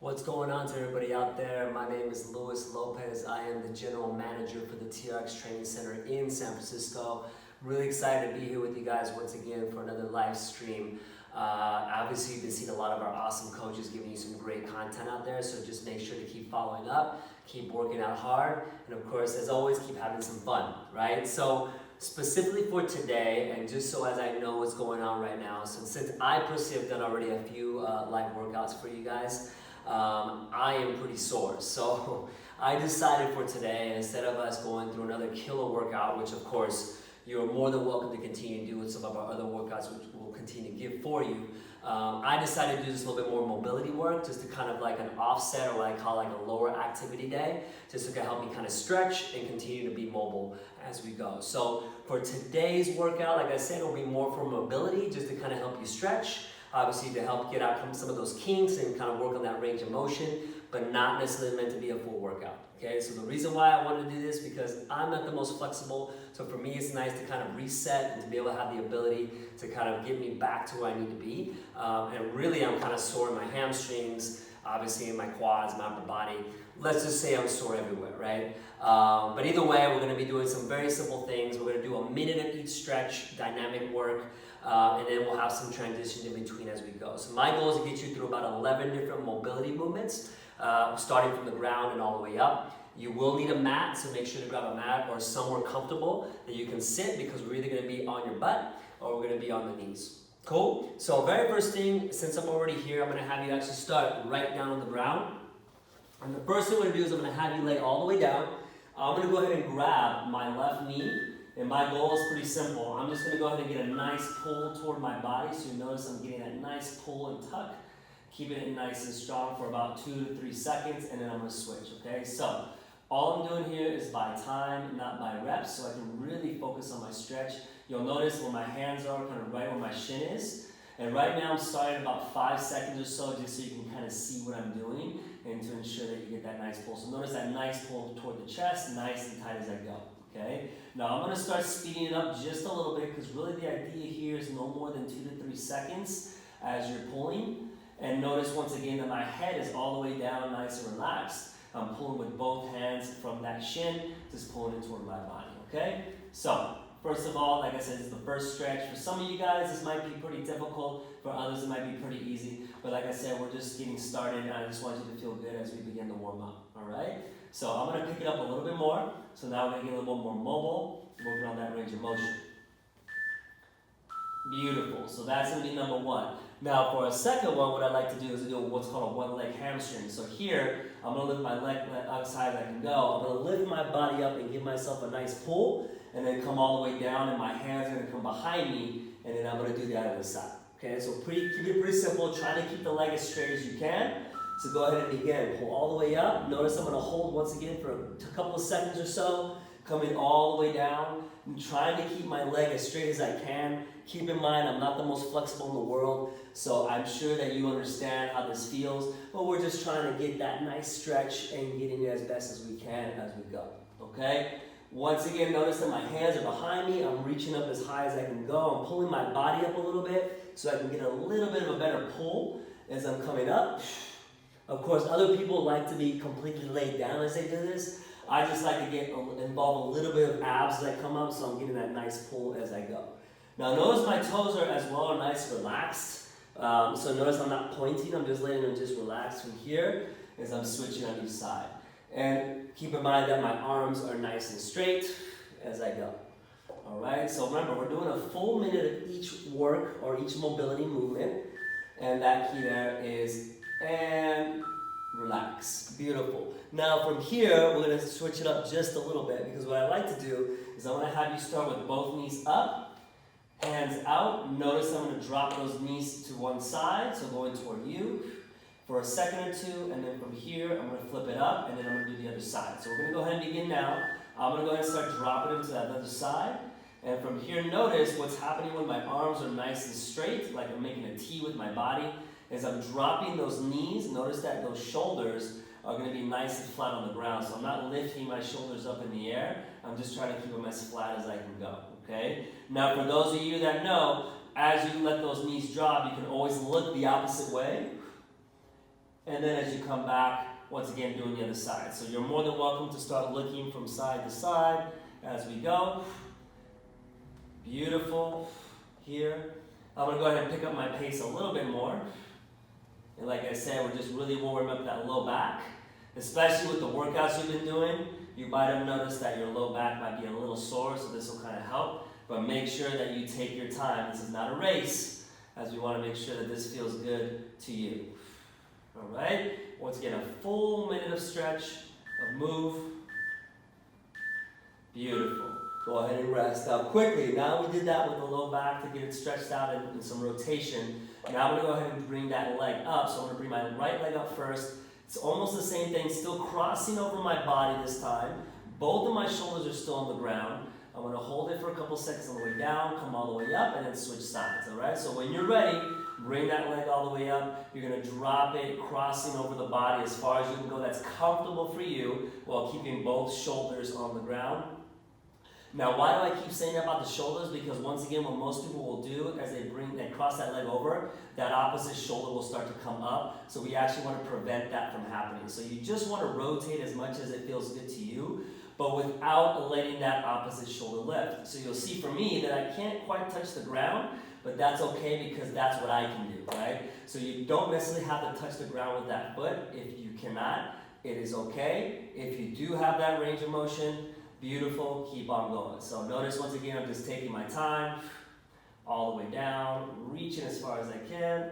What's going on to everybody out there? My name is Luis Lopez. I am the general manager for the TRX Training Center in San Francisco. Really excited to be here with you guys once again for another live stream. Obviously, you've been seeing a lot of our awesome coaches giving you some great content out there, so just make sure to keep following up, keep working out hard, and of course, as always, keep having some fun, right? So specifically for today, and just so as I know what's going on right now, so since I personally have done already a few live workouts for you guys, I am pretty sore. So I decided for today, instead of us going through another killer workout, which of course you're more than welcome to continue to do with some of our other workouts, which we'll continue to give for you, I decided to do just a little bit more mobility work, just to kind of like an offset, or what I call like a lower activity day, just to help me kind of stretch and continue to be mobile as we go. So for today's workout, like I said, it'll be more for mobility, just to kind of help you stretch, obviously to help get out some of those kinks and kind of work on that range of motion, but not necessarily meant to be a full workout. Okay, so the reason why I wanted to do this, because I'm not the most flexible, so for me it's nice to kind of reset and to be able to have the ability to kind of get me back to where I need to be. And really I'm kind of sore in my hamstrings, obviously in my quads, my upper body. Let's just say I'm sore everywhere, right? But either way, we're going to be doing some very simple things. We're going to do a minute of each stretch, dynamic work, and then we'll have some transitions in between as we go. So my goal is to get you through about 11 different mobility movements, starting from the ground and all the way up. You will need a mat, so make sure to grab a mat or somewhere comfortable that you can sit, because we're either going to be on your butt or we're going to be on the knees. Cool? So very first thing, since I'm already here, I'm going to have you actually start right down on the ground. And the first thing I'm going to do is I'm going to have you lay all the way down. I'm going to go ahead and grab my left knee, and my goal is pretty simple. I'm just going to go ahead and get a nice pull toward my body, so you notice I'm getting that nice pull and tuck, keeping it nice and strong for about 2 to 3 seconds, and then I'm going to switch, okay? So all I'm doing here is by time, not by reps, so I can really focus on my stretch. You'll notice where my hands are, kind of right where my shin is. And right now I'm starting about 5 seconds or so, just so you can kind of see what I'm doing and to ensure that you get that nice pull. So notice that nice pull toward the chest, nice and tight as I go, okay? Now I'm going to start speeding it up just a little bit, because really the idea here is no more than 2 to 3 seconds as you're pulling. And notice once again that my head is all the way down, nice and relaxed. I'm pulling with both hands from that shin, just pulling it toward my body, okay? So first of all, like I said, this is the first stretch. For some of you guys, this might be pretty difficult. For others, it might be pretty easy. But like I said, we're just getting started, and I just want you to feel good as we begin to warm up, all right? So I'm going to pick it up a little bit more. So now we're going to get a little bit more mobile, working on that range of motion. Beautiful. So that's going to be number 1. Now for a second one, what I like to do is do what's called a one-leg hamstring. So here, I'm going to lift my leg as high as I can go. I'm going to lift my body up and give myself a nice pull, and then come all the way down, and my hands are going to come behind me, and then I'm going to do the other side. Okay, so keep it pretty simple. Try to keep the leg as straight as you can. So go ahead and begin. Pull all the way up. Notice I'm going to hold once again for a couple of seconds or so. Coming all the way down. I'm trying to keep my leg as straight as I can. Keep in mind, I'm not the most flexible in the world, so I'm sure that you understand how this feels, but we're just trying to get that nice stretch and getting it as best as we can as we go, okay? Once again, notice that my hands are behind me. I'm reaching up as high as I can go. I'm pulling my body up a little bit so I can get a little bit of a better pull as I'm coming up. Of course, other people like to be completely laid down as they do this. I just like to involve a little bit of abs as I come up, so I'm getting that nice pull as I go. Now notice my toes are as well are nice relaxed. So notice I'm not pointing, I'm just letting them just relax from here as I'm switching on each side. And keep in mind that my arms are nice and straight as I go. Alright, so remember, we're doing a full minute of each work or each mobility movement. And that key there is, and relax. Beautiful. Now from here, we're going to switch it up just a little bit, because what I like to do is I'm going to have you start with both knees up, hands out. Notice I'm going to drop those knees to one side, so going toward you for a second or two, and then from here, I'm going to flip it up, and then I'm going to do the other side. So we're going to go ahead and begin now. I'm going to go ahead and start dropping them to that other side. And from here, notice what's happening when my arms are nice and straight, like I'm making a T with my body. As I'm dropping those knees, notice that those shoulders are going to be nice and flat on the ground. So I'm not lifting my shoulders up in the air. I'm just trying to keep them as flat as I can go. Okay? Now, for those of you that know, as you let those knees drop, you can always look the opposite way. And and then as you come back, once again doing the other side. So you're more than welcome to start looking from side to side as we go. Beautiful. Here. I'm going to go ahead and pick up my pace a little bit more. And like I said, we're just really warming up that low back. Especially with the workouts you've been doing, you might have noticed that your low back might be a little sore, so this will kind of help. But make sure that you take your time. This is not a race, as we want to make sure that this feels good to you. All right? Once again, a full minute of stretch, of move. Beautiful. Go ahead and rest. Now quickly, now we did that with the low back to get it stretched out and some rotation. Now I'm going to go ahead and bring that leg up. So I'm going to bring my right leg up first. It's almost the same thing, still crossing over my body this time. Both of my shoulders are still on the ground. I'm going to hold it for a couple seconds on the way down, come all the way up, and then switch sides, all right? So when you're ready, bring that leg all the way up. You're going to drop it, crossing over the body as far as you can go. That's comfortable for you while keeping both shoulders on the ground. Now, why do I keep saying about the shoulders? Because once again, what most people will do as they cross that leg over, that opposite shoulder will start to come up. So we actually want to prevent that from happening. So you just want to rotate as much as it feels good to you, but without letting that opposite shoulder lift. So you'll see for me that I can't quite touch the ground, but that's okay because that's what I can do, right? So you don't necessarily have to touch the ground with that foot. If you cannot, it is okay. If you do have that range of motion, beautiful, keep on going. So notice once again, I'm just taking my time, all the way down, reaching as far as I can,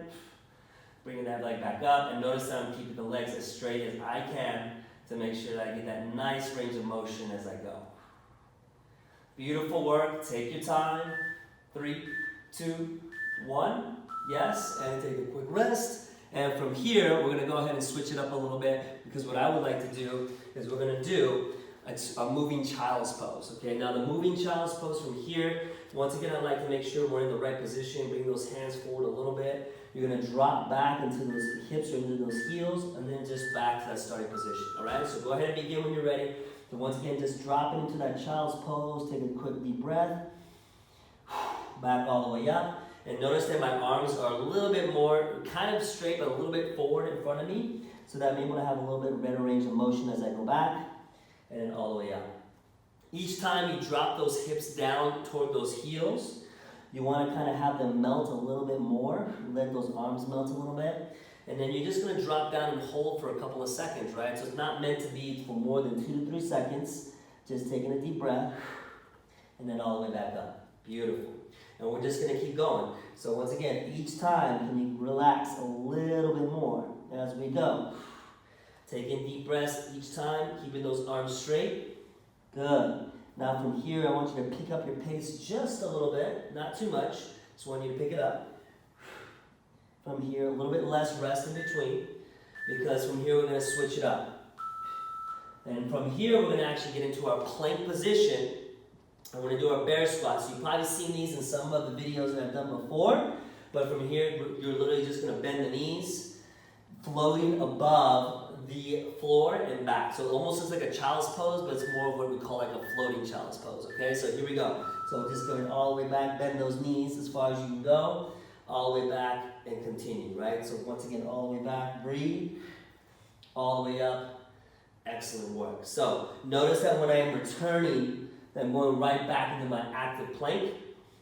bringing that leg back up, and notice that I'm keeping the legs as straight as I can to make sure that I get that nice range of motion as I go. Beautiful work, take your time. 3, 2, 1, yes, and take a quick rest. And from here, we're gonna go ahead and switch it up a little bit, because what I would like to do is we're gonna do a moving child's pose, okay? Now the moving child's pose from here, once again, I'd like to make sure we're in the right position, bring those hands forward a little bit. You're gonna drop back into those hips or into those heels, and then just back to that starting position, all right? So go ahead and begin when you're ready. So once again, just drop into that child's pose, take a quick deep breath. Back all the way up. And notice that my arms are a little bit more, kind of straight, but a little bit forward in front of me, so that I'm able to have a little bit better range of motion as I go back. And then all the way up. Each time you drop those hips down toward those heels, you want to kind of have them melt a little bit more. Let those arms melt a little bit. And then you're just going to drop down and hold for a couple of seconds, right? So it's not meant to be for more than 2 to 3 seconds. Just taking a deep breath. And then all the way back up. Beautiful. And we're just going to keep going. So once again, each time, can you relax a little bit more as we go. Taking deep breaths each time, keeping those arms straight. Good. Now from here, I want you to pick up your pace just a little bit, not too much. Just want you to pick it up. From here, a little bit less rest in between, because from here we're going to switch it up. And from here, we're going to actually get into our plank position. And we're going to do our bear squats. You've probably seen these in some of the videos that I've done before, but from here, you're literally just going to bend the knees, floating above the floor and back. So it almost looks like a child's pose, but it's more of what we call like a floating child's pose, okay? So here we go. So just going all the way back, bend those knees as far as you can go, all the way back and continue, right? So once again, all the way back, breathe, all the way up, excellent work. So notice that when I am returning, I'm going right back into my active plank,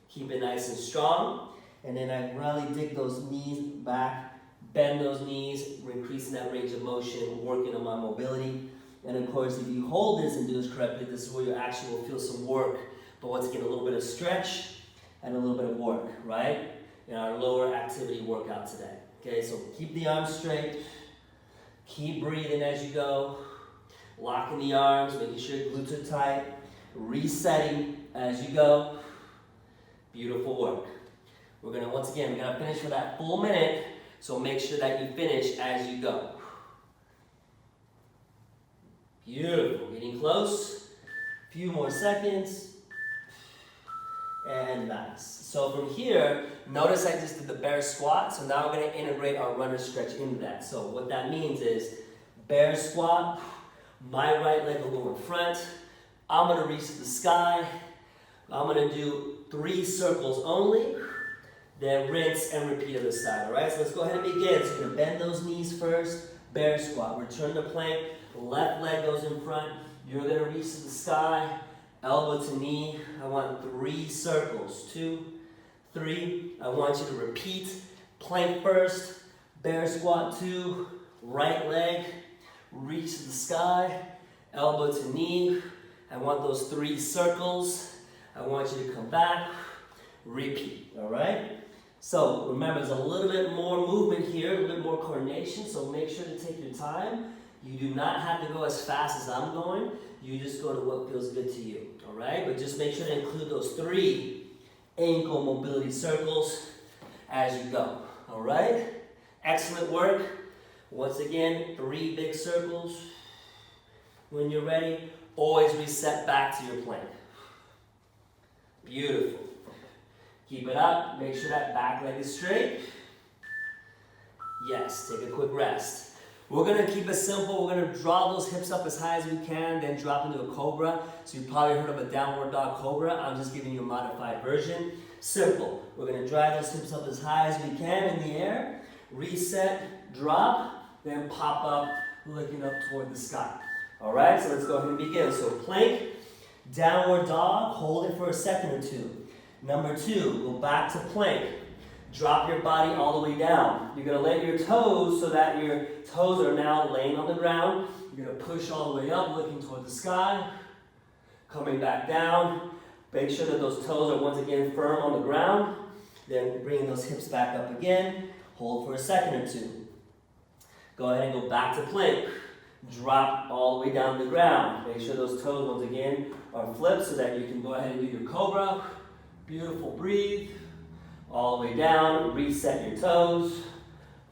keep it nice and strong, and then I really dig those knees back, bend those knees, we're increasing that range of motion, working on my mobility. And of course, if you hold this and do this correctly, this is where you actually will feel some work. But once again, a little bit of stretch and a little bit of work, right? In our lower activity workout today. Okay, so keep the arms straight. Keep breathing as you go. Locking the arms, making sure your glutes are tight. Resetting as you go. Beautiful work. We're gonna, once again, we're gonna finish for that full minute. So make sure that you finish as you go. Beautiful. Getting close. A few more seconds. And nice. So from here, notice I just did the bear squat. So now we're going to integrate our runner stretch into that. So what that means is bear squat. My right leg will go in front. I'm going to reach to the sky. I'm going to do 3 circles only. Then rinse and repeat other side, all right? So let's go ahead and begin. So you're going to bend those knees first, bear squat. Return to plank, left leg goes in front. You're gonna reach to the sky, elbow to knee. I want 3 circles, 2, 3. I want you to repeat, plank first, bear squat 2, right leg, reach to the sky, elbow to knee. I want those 3 circles. I want you to come back, repeat, all right? So remember, there's a little bit more movement here, a little bit more coordination, so make sure to take your time. You do not have to go as fast as I'm going. You just go to what feels good to you, all right? But just make sure to include those 3 ankle mobility circles as you go, all right? Excellent work. Once again, 3 big circles. When you're ready, always reset back to your plank. Beautiful. Keep it up. Make sure that back leg is straight. Yes, take a quick rest. We're going to keep it simple. We're going to draw those hips up as high as we can, then drop into a cobra. So you probably heard of a downward dog cobra. I'm just giving you a modified version. Simple. We're going to drive those hips up as high as we can in the air. Reset, drop, then pop up, looking up toward the sky. All right, so let's go ahead and begin. So plank, downward dog, hold it for a second or 2. Number 2, go back to plank. Drop your body all the way down. You're going to let your toes, so that your toes are now laying on the ground. You're going to push all the way up, looking toward the sky. Coming back down. Make sure that those toes are once again firm on the ground. Then bringing those hips back up again. Hold for a second or 2. Go ahead and go back to plank. Drop all the way down to the ground. Make sure those toes once again are flipped so that you can go ahead and do your cobra. Beautiful, breathe. All the way down, reset your toes.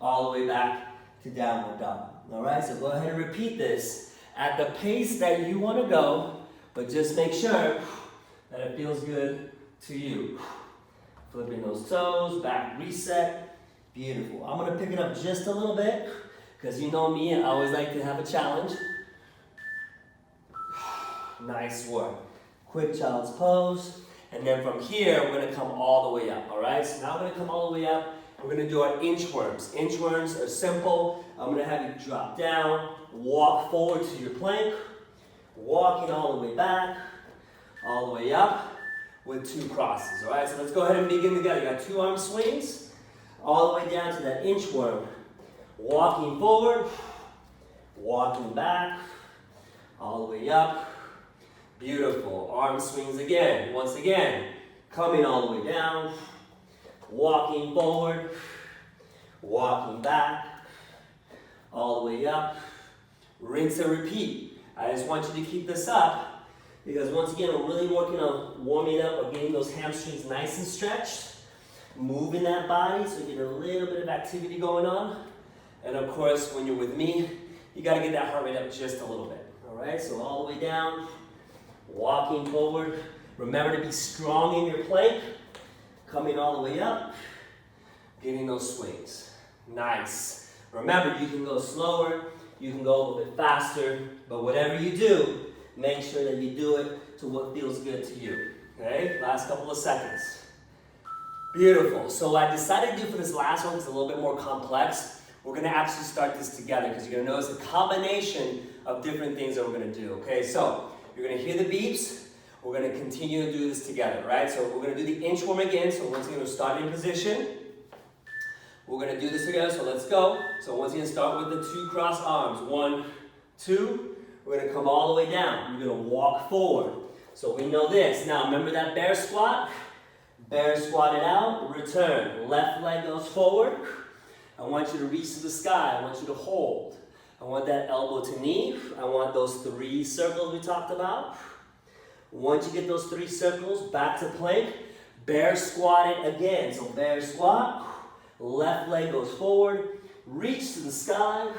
All the way back to downward dog. All right, so go ahead and repeat this at the pace that you want to go, but just make sure that it feels good to you. Flipping those toes, back reset. Beautiful. I'm going to pick it up just a little bit, because you know me, I always like to have a challenge. Nice work. Quick child's pose. And then from here, we're going to come all the way up, all right? So now we're going to come all the way up. We're going to do our inchworms. Inchworms are simple. I'm going to have you drop down, walk forward to your plank, walking all the way back, all the way up with 2 crosses, all right? So let's go ahead and begin together. You got 2 arm swings, all the way down to that inchworm. Walking forward, walking back, all the way up. Beautiful. Arm swings again. Once again, coming all the way down, walking forward, walking back, all the way up. Rinse and repeat. I just want you to keep this up, because once again, we're really working on warming up or getting those hamstrings nice and stretched, moving that body so you get a little bit of activity going on. And of course, when you're with me, you got to get that heart rate up just a little bit. All right, so all the way down, walking forward. Remember to be strong in your plank. Coming all the way up, getting those swings. Nice. Remember, you can go slower, you can go a little bit faster, but whatever you do, make sure that you do it to what feels good to you. Okay, last couple of seconds. Beautiful. So what I decided to do for this last one is a little bit more complex. We're going to actually start this together, because you're going to notice a combination of different things that we're going to do. Okay, so you're going to hear the beeps. We're going to continue to do this together, right? So we're going to do the inchworm again. So once again, we'll start in position. We're going to do this together, so let's go. So once again, start with the 2 crossed arms. 1, 2. We're going to come all the way down. You're going to walk forward. So we know this. Now remember that bear squat? Bear squatted out, return. Left leg goes forward. I want you to reach to the sky. I want you to hold. I want that elbow to knee. I want those 3 circles we talked about. Once you get those 3 circles, back to plank. Bear squat it again. So bear squat. Left leg goes forward. Reach to the sky.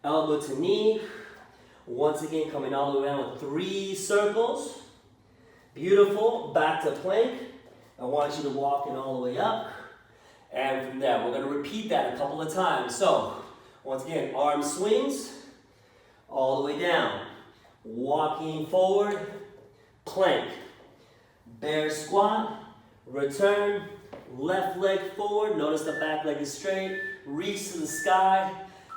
Elbow to knee. Once again, coming all the way down with 3 circles. Beautiful. Back to plank. I want you to walk in all the way up. And from there, we're going to repeat that a couple of times. So, once again, arm swings, all the way down. Walking forward, plank. Bear squat, return, left leg forward. Notice the back leg is straight. Reach to the sky.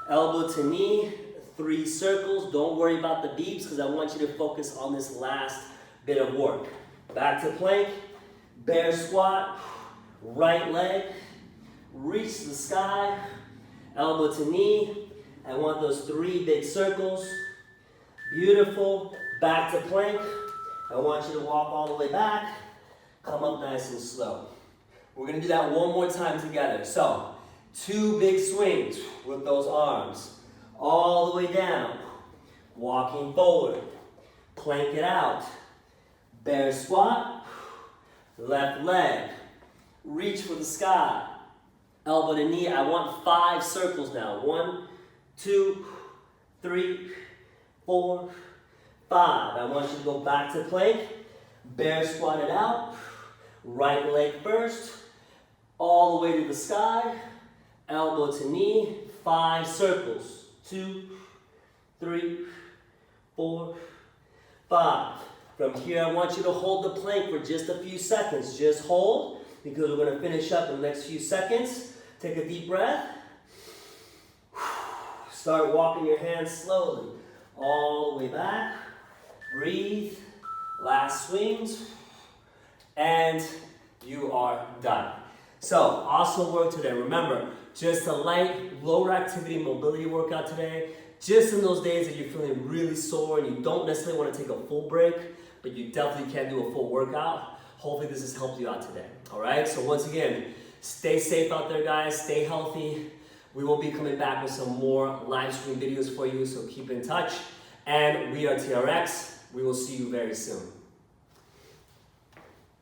Elbow to knee, 3 circles. Don't worry about the beeps because I want you to focus on this last bit of work. Back to plank, bear squat, right leg, reach to the sky, elbow to knee. I want those 3 big circles. Beautiful. Back to plank. I want you to walk all the way back. Come up nice and slow. We're going to do that one more time together. So, 2 big swings with those arms. All the way down. Walking forward. Plank it out. Bear squat. Left leg. Reach for the sky. Elbow to knee. I want 5 circles now. 1, 2, 3, 4, 5. I want you to go back to plank. Bear squat it out. Right leg first. All the way to the sky. Elbow to knee. 5 circles. 2, 3, 4, 5. From here, I want you to hold the plank for just a few seconds. Just hold, because we're going to finish up in the next few seconds. Take a deep breath. Start walking your hands slowly. All the way back. Breathe. Last swings. And you are done. So, awesome work today. Remember, just a light, lower activity mobility workout today. Just in those days that you're feeling really sore and you don't necessarily want to take a full break, but you definitely can't do a full workout. Hopefully this has helped you out today. All right, so once again, stay safe out there, guys. Stay healthy. We will be coming back with some more live stream videos for you, so keep in touch. And we are TRX. We will see you very soon.